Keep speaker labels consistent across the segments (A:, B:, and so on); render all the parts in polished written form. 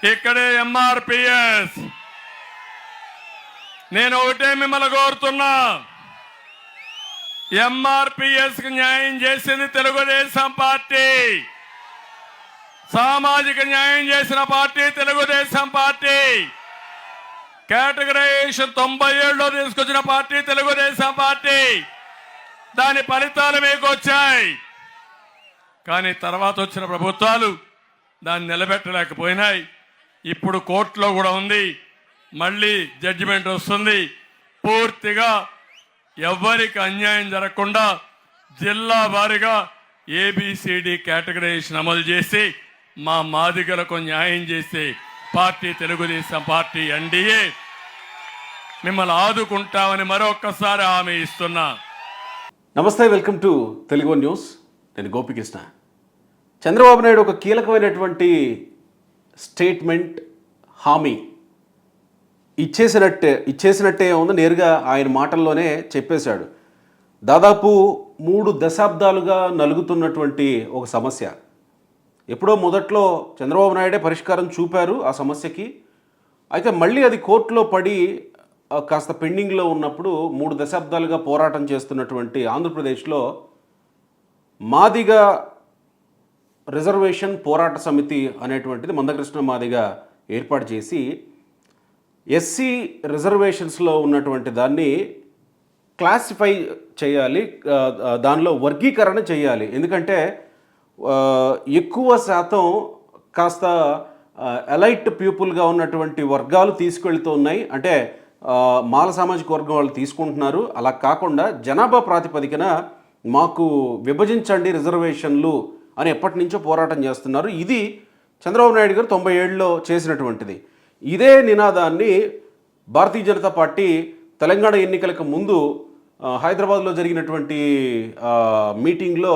A: ఇక్కడే ఎంఆర్పిఎస్. నేను ఒకటే మిమ్మల్ని కోరుతున్నా, ఎంఆర్పిఎస్ కి న్యాయం చేసింది తెలుగుదేశం పార్టీ, సామాజిక న్యాయం చేసిన పార్టీ తెలుగుదేశం పార్టీ, కేటగరైజేషన్ 97లో తీసుకొచ్చిన పార్టీ తెలుగుదేశం పార్టీ. దాని ఫలితాలు మీకు వచ్చాయి. కానీ తర్వాత వచ్చిన ప్రభుత్వాలు దాన్ని నిలబెట్టలేకపోయినాయి. ఇప్పుడు కోర్టులో కూడా ఉంది, మళ్ళీ జడ్జిమెంట్ వస్తుంది. పూర్తిగా ఎవ్వరికి అన్యాయం జరగకుండా జిల్లా వారీగా ఏబిసిడి కేటగరైజేషన్ అమలు చేసి మా మాదిగలకు న్యాయం చేసే పార్టీ తెలుగుదేశం పార్టీ ఎన్డీఏ. మిమ్మల్ని ఆదుకుంటామని మరొక్కసారి హామీ ఇస్తున్నా.
B: నమస్తే, వెల్కమ్ టు తెలుగు న్యూస్. నేను గోపికృష్ణ. చంద్రబాబు నాయుడు ఒక కీలకమైనటువంటి స్టేట్మెంట్, హామీ ఇచ్చేసినట్టే ఉంది. నేరుగా ఆయన మాటల్లోనే చెప్పేశాడు. దాదాపు 3 దశాబ్దాలుగా నలుగుతున్నటువంటి ఒక సమస్య. ఎప్పుడో మొదట్లో చంద్రబాబు నాయుడే పరిష్కారం చూపారు ఆ సమస్యకి. అయితే మళ్ళీ అది కోర్టులో పడి కాస్త పెండింగ్లో ఉన్నప్పుడు 3 దశాబ్దాలుగా పోరాటం చేస్తున్నటువంటి ఆంధ్రప్రదేశ్లో మాదిగ రిజర్వేషన్ పోరాట సమితి అనేటువంటిది మందకృష్ణ మాదిగ ఏర్పాటు చేసి ఎస్సీ రిజర్వేషన్స్లో ఉన్నటువంటి దాన్ని క్లాసిఫై చేయాలి, దానిలో వర్గీకరణ చేయాలి. ఎందుకంటే ఎక్కువ శాతం కాస్త ఎలైట్ పీపుల్గా ఉన్నటువంటి వర్గాలు తీసుకెళ్తూ ఉన్నాయి. అంటే మాల సామాజిక వర్గం వాళ్ళు తీసుకుంటున్నారు. అలా కాకుండా జనాభా ప్రాతిపదికన మాకు విభజించండి రిజర్వేషన్లు అని ఎప్పటి నుంచో పోరాటం చేస్తున్నారు. ఇది చంద్రబాబు నాయుడు గారు 97లో చేసినటువంటిది. ఇదే నినాదాన్ని భారతీయ జనతా పార్టీ తెలంగాణ ఎన్నికలకు ముందు హైదరాబాద్లో జరిగినటువంటి మీటింగ్లో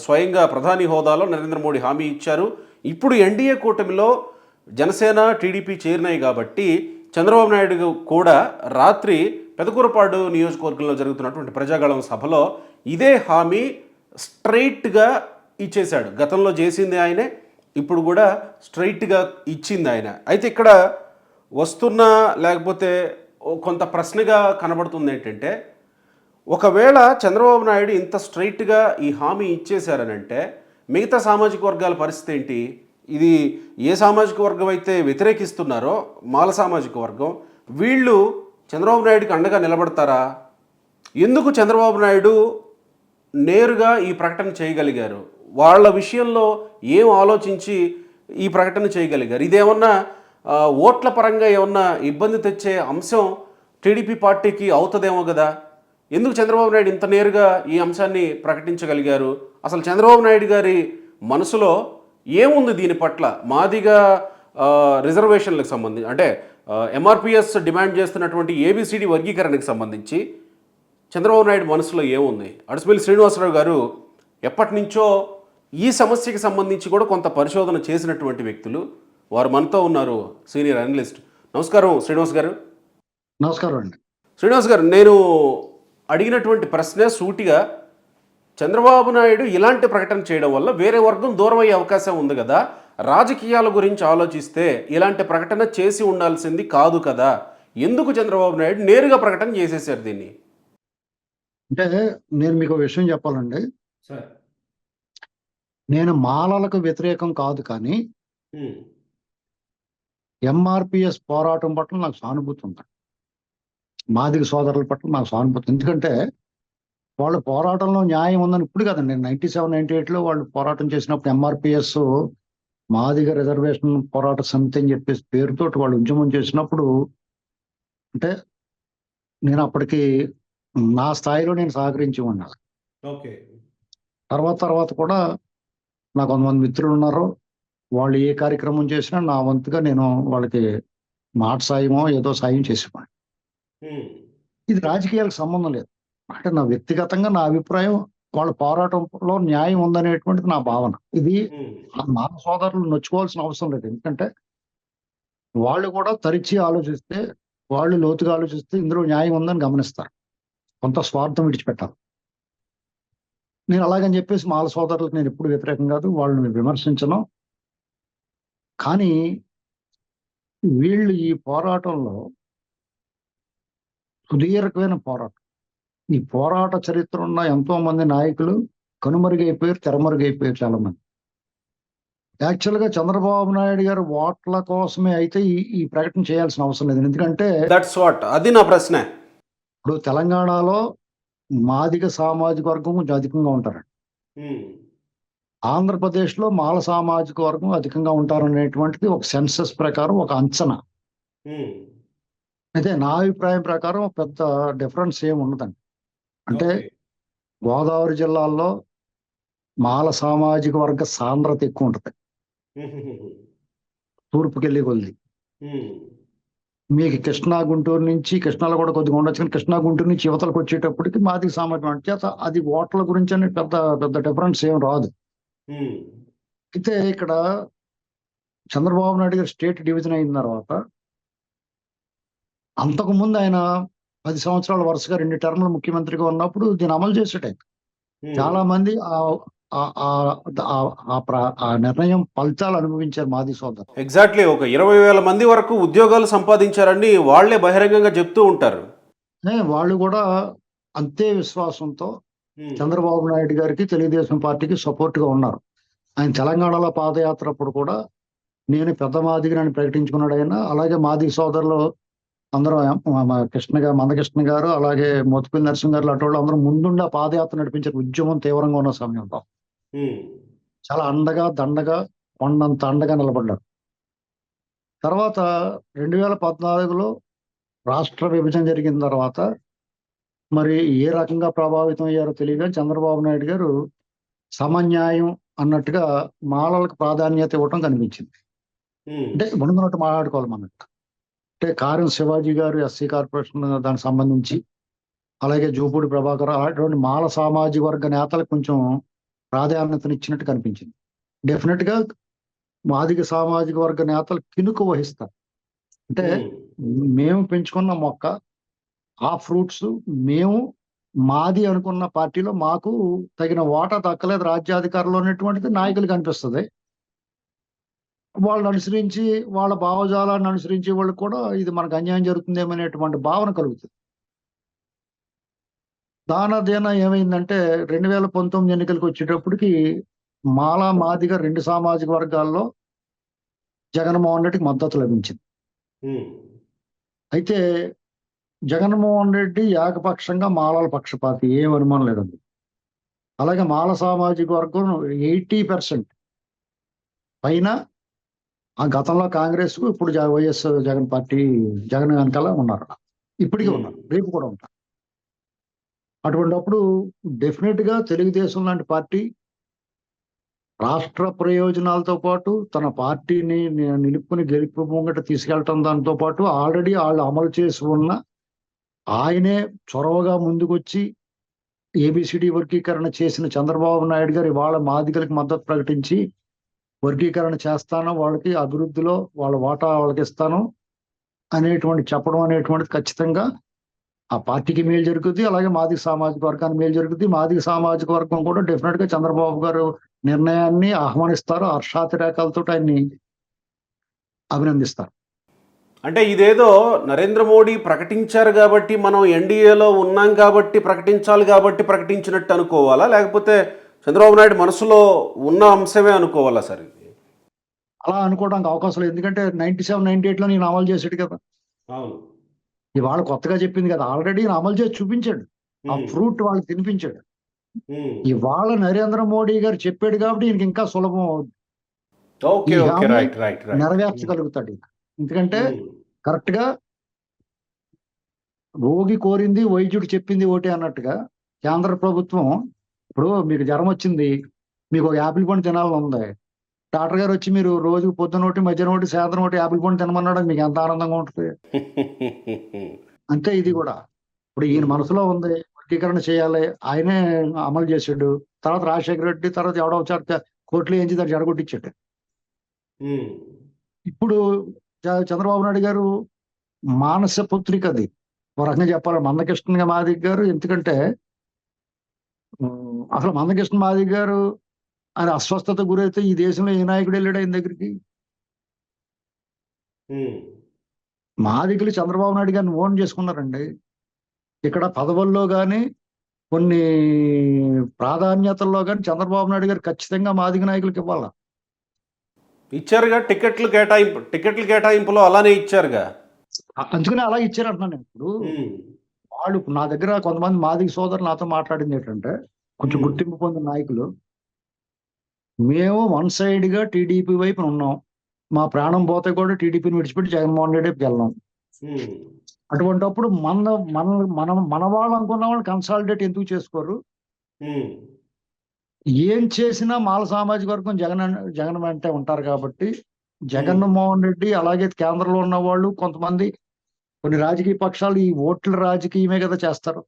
B: స్వయంగా ప్రధాని హోదాలో నరేంద్ర మోడీ హామీ ఇచ్చారు. ఇప్పుడు ఎన్డీఏ కూటమిలో జనసేన, టీడీపీ చేరినాయి కాబట్టి చంద్రబాబు నాయుడు కూడా రాత్రి పెదకూరపాడు నియోజకవర్గంలో జరుగుతున్నటువంటి ప్రజాగళం సభలో ఇదే హామీ స్ట్రైట్గా ఇచ్చేశాడు. గతంలో చేసింది ఆయనే, ఇప్పుడు కూడా స్ట్రైట్గా ఇచ్చింది ఆయన. అయితే ఇక్కడ వస్తున్న లేకపోతే కొంత ప్రశ్నగా కనబడుతుంది ఏంటంటే, ఒకవేళ చంద్రబాబు నాయుడు ఇంత స్ట్రైట్గా ఈ హామీ ఇచ్చేశారనంటే మిగతా సామాజిక వర్గాల పరిస్థితి ఏంటి? ఇది ఏ సామాజిక వర్గం అయితే వ్యతిరేకిస్తున్నారో మాల సామాజిక వర్గం, వీళ్ళు చంద్రబాబు నాయుడుకి అండగా నిలబడతారా? ఎందుకు చంద్రబాబు నాయుడు నేరుగా ఈ ప్రకటన చేయగలిగారు? వాళ్ళ విషయంలో ఏం ఆలోచించి ఈ ప్రకటన చేయగలిగారు? ఇదేమన్నా ఓట్ల పరంగా ఏమన్నా ఇబ్బంది తెచ్చే అంశం టీడీపీ పార్టీకి అవుతుందేమో కదా. ఎందుకు చంద్రబాబు నాయుడు ఇంత నేరుగా ఈ అంశాన్ని ప్రకటించగలిగారు? అసలు చంద్రబాబు నాయుడు గారి మనసులో ఏముంది దీని పట్ల? మాదిగా రిజర్వేషన్లకు సంబంధించి, అంటే ఎంఆర్పిఎస్ డిమాండ్ చేస్తున్నటువంటి ఏబిసిడి వర్గీకరణకు సంబంధించి చంద్రబాబు నాయుడు మనసులో ఏముంది? అడసిపల్లి శ్రీనివాసరావు గారు ఎప్పటి నుంచో ఈ సమస్యకి సంబంధించి కూడా కొంత పరిశోధన చేసినటువంటి వ్యక్తులు, వారు మనతో ఉన్నారు, సీనియర్ అనలిస్ట్. నమస్కారం శ్రీనివాస్ గారు.
C: నమస్కారం అండి.
B: శ్రీనివాస్ గారు, నేను అడిగినటువంటి ప్రశ్నే సూటిగా, చంద్రబాబు నాయుడు ఇలాంటి ప్రకటన చేయడం వల్ల వేరే వర్గం దూరం అయ్యే అవకాశం ఉంది కదా. రాజకీయాల గురించి ఆలోచిస్తే ఇలాంటి ప్రకటన చేసి ఉండాల్సింది కాదు కదా. ఎందుకు చంద్రబాబు నాయుడు నేరుగా ప్రకటన చేసేసారు దీన్ని?
C: అంటే నేను మీకు విషయం చెప్పాలండి.
B: సార్,
C: నేను మాలలకు వ్యతిరేకం కాదు, కానీ ఎంఆర్పిఎస్ పోరాటం పట్ల నాకు సానుభూతి ఉంది. మాదిగ సోదరుల పట్ల నాకు సానుభూతి. ఎందుకంటే వాళ్ళ పోరాటంలో న్యాయం ఉందని ఇప్పుడు కదండి, 97, 98లో వాళ్ళు పోరాటం చేసినప్పుడు ఎంఆర్పిఎస్ మాదిగ రిజర్వేషన్ పోరాట సమితి అని చెప్పేసి పేరుతో వాళ్ళు ఉద్యమం చేసినప్పుడు, అంటే నేను అప్పటికి నా స్థాయిలో నేను సహకరించి ఉన్నాను.
B: ఓకే.
C: తర్వాత కూడా నాకు కొంతమంది మిత్రులు ఉన్నారు. వాళ్ళు ఏ కార్యక్రమం చేసినా నా వంతుగా నేను వాళ్ళకి మాట సాయమో ఏదో సాయం చేసేవాడిని. ఇది రాజకీయాలకు సంబంధం లేదు. అంటే నా వ్యక్తిగతంగా నా అభిప్రాయం, వాళ్ళ పోరాటంలో న్యాయం ఉందనేటువంటిది నా భావన. ఇది మా సోదరులు నొచ్చుకోవాల్సిన అవసరం లేదు. ఎందుకంటే వాళ్ళు కూడా తరిచి ఆలోచిస్తే, వాళ్ళు లోతుగా ఆలోచిస్తే ఇందులో న్యాయం ఉందని గమనిస్తారు. కొంత స్వార్థం విడిచిపెట్టాలి. నేను అలాగని చెప్పేసి మాల సోదరులకు నేను ఎప్పుడు వ్యతిరేకం కాదు, వాళ్ళని విమర్శించను. కానీ వీళ్ళు ఈ పోరాటంలో సుదీర్ఘమైన పోరాటం. ఈ పోరాట చరిత్ర ఉన్న ఎంతో మంది నాయకులు కనుమరుగైపోయారు, తెరమరుగైపోయారు చాలా మంది. యాక్చువల్‌గా చంద్రబాబు నాయుడు గారు ఓట్ల కోసమే అయితే ఈ ఈ ప్రకటన చేయాల్సిన అవసరం లేదు. ఎందుకంటే
B: దట్స్ వాట్, అది నా ప్రశ్న.
C: ఇప్పుడు తెలంగాణలో మాదిగ సామాజిక వర్గం కొంచెం అధికంగా ఉంటారండి. ఆంధ్రప్రదేశ్‌లో మాల సామాజిక వర్గం అధికంగా ఉంటారనేటువంటిది ఒక సెన్సస్ ప్రకారం ఒక అంచనా. అయితే నా అభిప్రాయం ప్రకారం పెద్ద డిఫరెన్స్ ఏమి ఉండదండి. అంటే గోదావరి జిల్లాల్లో మాల సామాజిక వర్గ సాంద్రత ఎక్కువ ఉంటది. తూర్పుకెళ్ళి కొలిది. మీకు కృష్ణా, గుంటూరు నుంచి కృష్ణాలో కూడా కొద్దిగా ఉండొచ్చు. కానీ కృష్ణా, గుంటూరు నుంచి యువతలకు వచ్చేటప్పటికి మాదిగ సామాజిక వర్గం చేత అది ఓట్ల గురించి అని పెద్ద పెద్ద డిఫరెన్స్ ఏం రాదు. అయితే ఇక్కడ చంద్రబాబు నాయుడు గారు స్టేట్ డివిజన్ అయిన తర్వాత అంతకుముందు ఆయన 10 సంవత్సరాలు వరుసగా 2 టర్ములు ముఖ్యమంత్రిగా ఉన్నప్పుడు దీన్ని అమలు చేసేట చాలా మంది ఆ నిర్ణయం ఫలితాలు అనుభవించారు మాది సోదరు.
B: ఎగ్జాక్ట్లీ ఒక 20,000 మంది వరకు ఉద్యోగాలు సంపాదించారని వాళ్లే బహిరంగంగా చెప్తూ ఉంటారు.
C: వాళ్ళు కూడా అంతే విశ్వాసంతో చంద్రబాబు నాయుడు గారికి, తెలుగుదేశం పార్టీకి సపోర్ట్ గా ఉన్నారు. ఆయన తెలంగాణలో పాదయాత్ర అప్పుడు కూడా నేను పెద్ద మాదిగని ప్రకటించుకున్నాడు ఆయన. అలాగే మాది సోదరులు అందరూ మందకృష్ణ గారు, అలాగే మోత్కుపల్లి నరసింహ గారు లాంటి వాళ్ళు అందరూ ముందుండి పాదయాత్ర నడిపించారు. ఉద్యమం తీవ్రంగా ఉన్న సమయంలో చాలా అండగా, దండగా, కొండంత అండగా నిలబడ్డారు. తర్వాత 2014లో రాష్ట్ర విభజన జరిగిన తర్వాత మరి ఏ రకంగా ప్రభావితం అయ్యారో తెలియదు. చంద్రబాబు నాయుడు గారు సమన్యాయం అన్నట్టుగా మాలలకు ప్రాధాన్యత ఇవ్వటం కనిపించింది. అంటే ముందున్నట్టు మాట్లాడుకోవాలి మనకు. అంటే కారం శివాజీ గారు ఎస్సీ కార్పొరేషన్ దానికి సంబంధించి, అలాగే జూపూడి ప్రభాకర్ అటువంటి మాల సామాజిక వర్గ నేతలకు కొంచెం ప్రాధాన్యతనిచ్చినట్టు కనిపించింది. డెఫినెట్ గా మాదిగ సామాజిక వర్గ నేతలు కినుక వహిస్తారు. అంటే మేము పెంచుకున్న మొక్క, ఆ ఫ్రూట్స్ మేము మాది అనుకున్న పార్టీలో మాకు తగిన వాటా దక్కలేదు రాజ్యాధికారంలో అనేటువంటిది నాయకులకు అనిపిస్తుంది. వాళ్ళని అనుసరించి, వాళ్ళ భావజాలాన్ని అనుసరించే వాళ్ళకి కూడా ఇది మనకు అన్యాయం జరుగుతుందేమనేటువంటి భావన కలుగుతుంది. దానదేనా ఏమైందంటే 2019 ఎన్నికలకు వచ్చేటప్పటికి మాదిగ 2 సామాజిక వర్గాల్లో జగన్మోహన్ రెడ్డికి మద్దతు లభించింది. అయితే జగన్మోహన్ రెడ్డి ఏకపక్షంగా మాలల పక్షపాతి, ఏం అనుమానం లేదండి. అలాగే మాల సామాజిక వర్గం 80% పైన ఆ గతంలో కాంగ్రెస్ కు, ఇప్పుడు వైఎస్ జగన్ పార్టీ, జగన్ వెనకాల ఉన్నారు. ఇప్పటికీ ఉన్నారు, రేపు కూడా ఉంటారు. అటువంటిప్పుడు డెఫినెట్ గా తెలుగుదేశం లాంటి పార్టీ రాష్ట్ర ప్రయోజనాలతో పాటు తన పార్టీని నిలుపుకుని గెలుపు ముంగట తీసుకెళ్లటం, దాంతో పాటు ఆల్రెడీ వాళ్ళు అమలు చేసి ఉన్న, ఆయనే చొరవగా ముందుకొచ్చి ఏబిసిడి వర్గీకరణ చేసిన చంద్రబాబు నాయుడు గారు ఇవాళ మాదిగలకు మద్దతు ప్రకటించి వర్గీకరణ చేస్తాను, వాళ్ళకి అభివృద్ధిలో వాళ్ళ వాటా వాళ్ళకి ఇస్తాను అనేటువంటి చెప్పడం అనేటువంటిది ఖచ్చితంగా ఆ పార్టీకి మేలు జరుగుతుంది. అలాగే మాదిగ సామాజిక వర్గానికి మేలు జరుగుతుంది. మాదిగ సామాజిక వర్గం కూడా డెఫినెట్ గా చంద్రబాబు గారు నిర్ణయాన్ని ఆహ్వానిస్తారు, హర్షాతిరేకాలతో ఆయన్ని అభినందిస్తారు.
B: అంటే ఇదేదో నరేంద్ర మోడీ ప్రకటించారు కాబట్టి, మనం ఎన్డీఏలో ఉన్నాం కాబట్టి ప్రకటించాలి కాబట్టి ప్రకటించినట్టు అనుకోవాలా, లేకపోతే చంద్రబాబు నాయుడు మనసులో ఉన్న అంశమే అనుకోవాలా సార్? ఇది
C: అలా అనుకోవడానికి అవకాశం లేదు. ఎందుకంటే 97, 98లో నేను అమలు చేసాడు కదా.
B: అవును,
C: ఇవాళ కొత్తగా చెప్పింది కదా, ఆల్రెడీ అమలు చేసి చూపించాడు. ఆ ఫ్రూట్ వాళ్ళకి తినిపించాడు. ఇవాళ నరేంద్ర మోడీ గారు చెప్పాడు కాబట్టి ఈయనకి ఇంకా సులభం అవుతుంది, నెరవేర్చగలుగుతాడు. ఎందుకంటే కరెక్ట్ గా రోగి కోరింది వైద్యుడు చెప్పింది ఒకటి అన్నట్టుగా కేంద్ర ప్రభుత్వం, ఇప్పుడు మీకు జ్వరం వచ్చింది, మీకు ఒక యాపిల్ పండు తినాలని ఉంది, డాక్టర్ గారు వచ్చి మీరు రోజు పొద్దున ఒకటి, మధ్యాహ్నం ఒకటి, సాయంత్రం ఒకటి యాపిల్ పండు తినమన్నాడు, మీకు ఎంత ఆనందంగా ఉంటుంది. అంతే ఇది కూడా. ఇప్పుడు ఈయన మనసులో ఉంది వర్గీకరణ చేయాలి, ఆయనే అమలు చేసాడు. తర్వాత రాజశేఖర రెడ్డి, తర్వాత ఎవడో వచ్చారు కోర్టులో ఏంచి దాన్ని జడగొట్టించాడు. ఇప్పుడు చంద్రబాబు నాయుడు గారు మానస పుత్రిక అది ఒక రకంగా చెప్పాలి మందకృష్ణ మాదిగ గారు. ఎందుకంటే అసలు మందకృష్ణ మాదిగ గారు ఆయన అస్వస్థత గురైతే ఈ దేశంలో ఏ నాయకుడు వెళ్ళాడు ఆయన దగ్గరికి?
B: ఉమ్,
C: మాదిగలు చంద్రబాబు నాయుడు గారిని ఓన్ చేసుకున్నారండి. ఇక్కడ పదవుల్లో కానీ కొన్ని ప్రాధాన్యతల్లో కానీ చంద్రబాబు నాయుడు గారు ఖచ్చితంగా మాదిగ నాయకులకు ఇవ్వాల.
B: ఇచ్చారుగా టికెట్లు కేటాయింపులో అలానే ఇచ్చారుగా.
C: అందుకనే అలా ఇచ్చారంటున్నాను నేను. ఇప్పుడు
B: ఉమ్,
C: వాళ్ళు నా దగ్గర కొంతమంది మాదిగ సోదరులు నాతో మాట్లాడింది ఏంటంటే, కొంచెం
B: ఉమ్,
C: గుర్తింపు పొందిన నాయకులు, మేము వన్ సైడ్ గా టీడీపీ వైపున ఉన్నాం, మా ప్రాణం పోతే కూడా టీడీపీని విడిచిపెట్టి జగన్మోహన్ రెడ్డి వైపుకి వెళ్ళాం.
B: ఉమ్,
C: అటువంటప్పుడు మన మన మన మన వాళ్ళు అనుకున్న వాళ్ళు కన్సాలిడేట్ ఎందుకు చేసుకోరు?
B: ఉమ్,
C: ఏం చేసినా మాల సామాజిక వర్గం జగన్ వెంటే ఉంటారు కాబట్టి,
B: ఉమ్,
C: జగన్మోహన్ రెడ్డి అలాగే కేంద్రంలో ఉన్న వాళ్ళు కొంతమంది, కొన్ని రాజకీయ పక్షాలు ఈ ఓట్ల రాజకీయమే కదా చేస్తారు.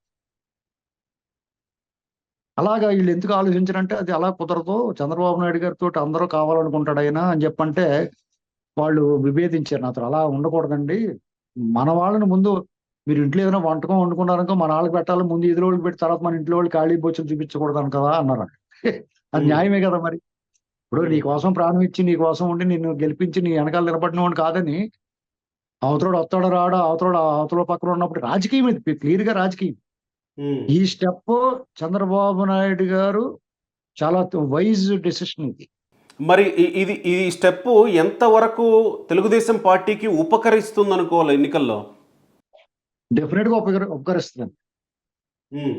C: అలాగా వీళ్ళు ఎందుకు ఆలోచించారంటే, అది అలా కుదరదు, చంద్రబాబు నాయుడు గారితో అందరూ కావాలనుకుంటాడు ఆయన అని చెప్పంటే వాళ్ళు విభేదించారు నాతో. అలా ఉండకూడదండి, మన వాళ్ళని ముందు, మీరు ఇంట్లో ఏదైనా వంటకం వండుకున్నారనుకో మన వాళ్ళకి పెట్టాలి, ముందు ఎదురు వాళ్ళకి పెట్టి తర్వాత మన ఇంట్లో వాళ్ళు ఖాళీ బొచ్చులు చూపించకూడదు కదా అన్నారు. అది
B: ఉమ్,
C: న్యాయమే కదా మరి. ఇప్పుడు నీ
B: ఉమ్.
C: కోసం ప్రాణం ఇచ్చి నీ కోసం ఉండి నిన్ను గెలిపించి నీ వెనకాల నిలబడిన వాడు కాదని, అవతలోడు వస్తాడో రాడో, అవతల పక్కన ఉన్నప్పుడు రాజకీయం, ఇది క్లియర్ గా రాజకీయం.
B: ఉమ్.
C: ఈ స్టెప్ చంద్రబాబు నాయుడు గారు చాలా వైజ్ డెసిషన్ ఇది.
B: మరి ఈ స్టెప్ ఎంతవరకు తెలుగుదేశం పార్టీకి ఉపకరిస్తుంది అనుకోవాలి ఎన్నికల్లో?
C: డెఫినెట్ గా ఉపకరిస్తుంది.
B: ఉమ్,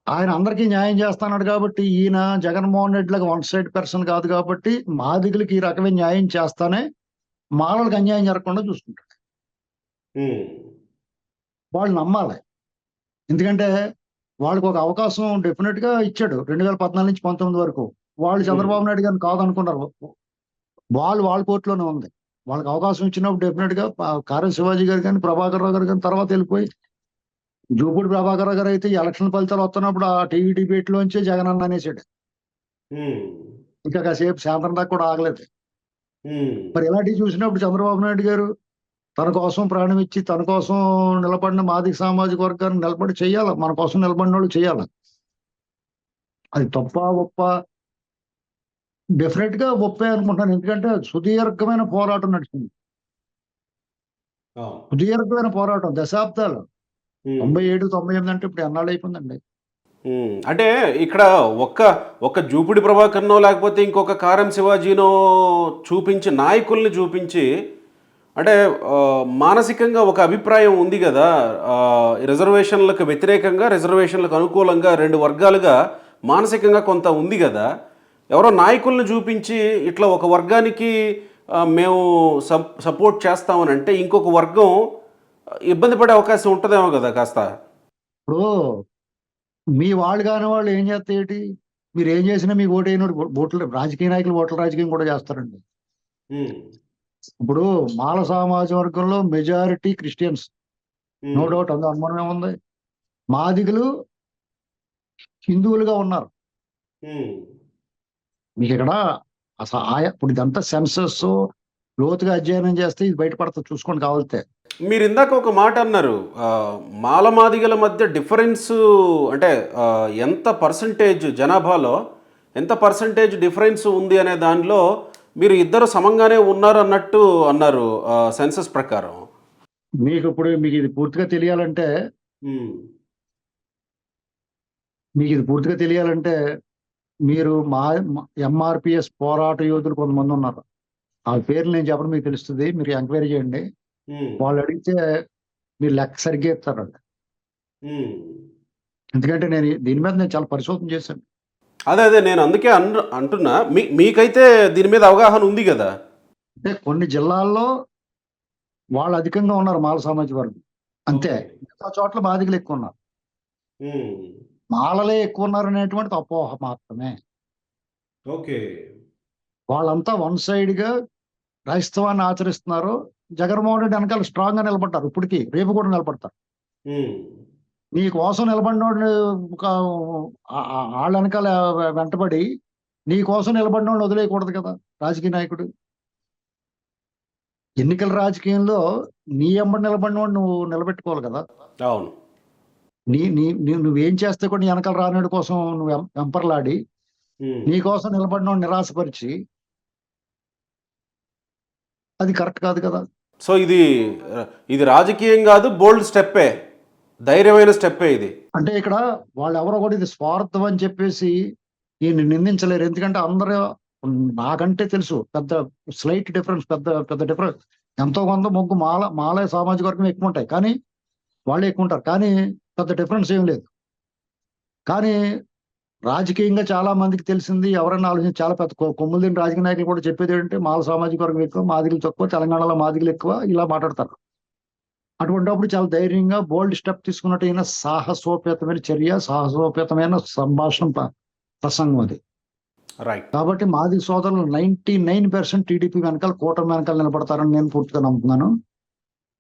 C: ఆయన అందరికీ న్యాయం చేస్తున్నాడు కాబట్టి, ఈయన జగన్మోహన్ రెడ్డి లాగా వన్ సైడ్ పర్సన్ కాదు కాబట్టి, మాదిగలకి ఈ రకమైన న్యాయం చేస్తానే మాలలకు అన్యాయం జరగకుండా చూసుకుంటాడు.
B: ఉమ్,
C: వాళ్ళు నమ్మాలి. ఎందుకంటే వాళ్ళకి ఒక అవకాశం డెఫినెట్ గా ఇచ్చాడు 2014 నుంచి 19 వరకు. వాళ్ళు
B: ఉమ్,
C: చంద్రబాబు నాయుడు గారిని కాదనుకున్నారు. వాళ్ళ కోర్టులోనే ఉంది. వాళ్ళకి అవకాశం ఇచ్చినప్పుడు డెఫినెట్ గా కారం శివాజీ గారు కానీ, ప్రభాకర్ రావు గారు కానీ తర్వాత వెళ్ళిపోయి, జూపూడి ప్రభాకర్ రావు గారు అయితే ఈ ఎలక్షన్ ఫలితాలు వస్తున్నప్పుడు ఆ టీవీ డిబేట్ లోంచి జగన్ అన్న అనేసాడు.
B: ఉమ్,
C: ఇంకా కాసేపు సాయంత్రం దాకా కూడా ఆగలేదు.
B: ఉమ్.
C: మరి ఇలాంటివి చూసినప్పుడు చంద్రబాబు నాయుడు గారు తన కోసం ప్రాణం ఇచ్చి, తన కోసం నిలబడిన మాదిగ సామాజిక వర్గాన్ని నిలబడి చెయ్యాలి, మన కోసం నిలబడిన వాళ్ళు చెయ్యాలి. అది తప్ప ఒప్ప, డెఫినెట్ గా ఒప్పే అనుకుంటాను. ఎందుకంటే సుదీర్ఘమైన పోరాటం నడిచింది.
B: అవును.
C: సుదీర్ఘమైన పోరాటం దశాబ్దాలు.
B: ఉమ్,
C: 97, 98 అంటే ఇప్పుడు ఎన్నాళ్ళు అయిపోయిందండి.
B: అంటే ఇక్కడ ఒక్క జూపిడి ప్రభాకర్నో లేకపోతే ఇంకొక కారం శివాజీనో చూపించి, నాయకుల్ని చూపించి, అంటే మానసికంగా ఒక అభిప్రాయం ఉంది కదా, రిజర్వేషన్లకు వ్యతిరేకంగా రిజర్వేషన్లకు అనుకూలంగా రెండు వర్గాలుగా మానసికంగా కొంత ఉంది కదా. ఎవరో నాయకుల్ని చూపించి ఇట్లా ఒక వర్గానికి మేము సపోర్ట్ చేస్తామని అంటే ఇంకొక వర్గం ఇబ్బంది పడే అవకాశం ఉంటుందేమో కదా కాస్త.
C: ఇప్పుడు మీ వాళ్ళు కాని వాళ్ళు ఏం చేస్తే ఏంటి, మీరు ఏం చేసినా మీకు ఓటైన ఓట్లు, రాజకీయ నాయకులు ఓట్ల రాజకీయం కూడా చేస్తారండి.
B: ఉమ్,
C: ఇప్పుడు మాల సామాజిక వర్గంలో మెజారిటీ క్రిస్టియన్స్, నో
B: ఉమ్,
C: డౌట్, అందులో అనుమానం ఏముంది. మాదిగలు హిందువులుగా ఉన్నారు.
B: ఉమ్.
C: మీకు ఇక్కడ అసలు ఇప్పుడు ఇదంతా సెన్సస్ లోతుగా అధ్యయనం చేస్తే ఇది బయటపడుతుంది, చూసుకోండి కావాలితే.
B: మీరు ఇందాక ఒక మాట అన్నారు, మాలమాదిగల మధ్య డిఫరెన్స్ అంటే ఎంత పర్సంటేజ్ జనాభాలో ఎంత పర్సంటేజ్ డిఫరెన్స్ ఉంది అనే దానిలో మీరు ఇద్దరు సమంగానే ఉన్నారు అన్నట్టు అన్నారు సెన్సస్ ప్రకారం.
C: మీకు ఇప్పుడు మీకు ఇది పూర్తిగా తెలియాలంటే,
B: ఉమ్,
C: మీరు ఎంఆర్పిఎస్ పోరాట యోధులు కొంతమంది ఉన్నారు. ఆ పేర్లు నేను చెప్పడం మీకు తెలుస్తుంది, మీరు ఎంక్వైరీ చేయండి.
B: ఉమ్,
C: వాళ్ళు అడిగితే మీరు లెక్క సరిగ్గా ఇస్తారండి.
B: ఉమ్.
C: ఎందుకంటే దీని మీద నేను చాలా పరిశోధన చేశాను.
B: అదే నేను అందుకే అంటున్నా, మీకైతే దీని మీద అవగాహన ఉంది కదా.
C: అంటే కొన్ని జిల్లాల్లో వాళ్ళు అధికంగా ఉన్నారు మాల సామాజిక వర్గం, అంతే. మిగతా చోట్ల బాధికులు ఎక్కువ ఉన్నారు.
B: ఉమ్,
C: మాలలే ఎక్కువ ఉన్నారు అనేటువంటిది అపోహ మాత్రమే.
B: ఓకే.
C: వాళ్ళంతా వన్ సైడ్ గా క్రైస్తవాన్ని ఆచరిస్తున్నారు. జగన్మోహన్ రెడ్డి వెనకాల స్ట్రాంగ్ గా నిలబడ్డారు, ఇప్పటికీ రేపు కూడా నిలబడతారు.
B: ఉమ్,
C: నీ కోసం నిలబడినోడు వాళ్ళ వెనకాల వెంటబడి నీ కోసం నిలబడినోడు వదిలేయకూడదు కదా రాజకీయ నాయకుడు. ఎన్నికల రాజకీయంలో నీ ఎంబడి నిలబడినోడు నువ్వు నిలబెట్టుకోవాలి కదా.
B: అవును.
C: నువ్వేం చేస్తే కూడా నీ వెనకాల రానివాడి కోసం నువ్వు వెంపర్లాడి
B: ఉమ్,
C: నీ కోసం నిలబడినోడు నిరాశపరిచి, అది కరెక్ట్ కాదు కదా.
B: సో ఇది రాజకీయం కాదు, బోల్డ్ స్టెప్పే, ధైర్యమైన స్టెప్పే ఇది.
C: అంటే ఇక్కడ వాళ్ళు ఎవరో కూడా ఇది స్వార్థం అని చెప్పేసి ఈయన్ని నిందించలేరు. ఎందుకంటే అందరూ నాకంటే తెలుసు, పెద్ద స్లైట్ డిఫరెన్స్, పెద్ద పెద్ద డిఫరెన్స్ ఎంతో కొంత మొగ్గు మాలే సామాజిక వర్గం ఎక్కువ ఉంటాయి, కానీ వాళ్ళే ఎక్కువ ఉంటారు, కానీ పెద్ద డిఫరెన్స్ ఏం లేదు. కానీ రాజకీయంగా చాలా మందికి తెలిసింది, ఎవరైనా ఆలోచించి చాలా పెద్ద కొమ్ములు తిని రాజకీయ నాయకులు కూడా చెప్పేది ఏంటంటే మాల సామాజిక వర్గం ఎక్కువ, మాదిగలు తక్కువ, తెలంగాణలో మాదిగలు ఎక్కువ, ఇలా మాట్లాడతారు. అటువంటిప్పుడు చాలా ధైర్యంగా బోల్డ్ స్టెప్ తీసుకున్నట్టయిన సాహసోపేతమైన చర్య, సాహసోపేతమైన సంభాషణ ప్రసంగం అది.
B: రైట్.
C: కాబట్టి మాదిగ సోదరులు 99% టీడీపీ వెనకాల, కూటమి వెనకాల నిలబడతారని నేను పూర్తిగా నమ్ముతున్నాను.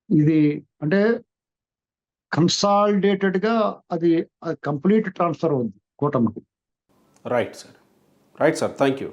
C: ఇది అంటే కన్సాలిడేటెడ్ గా అది కంప్లీట్ ట్రాన్స్ఫర్ అవుతుంది కూటమికి.
B: Right sir. Right sir, thank you.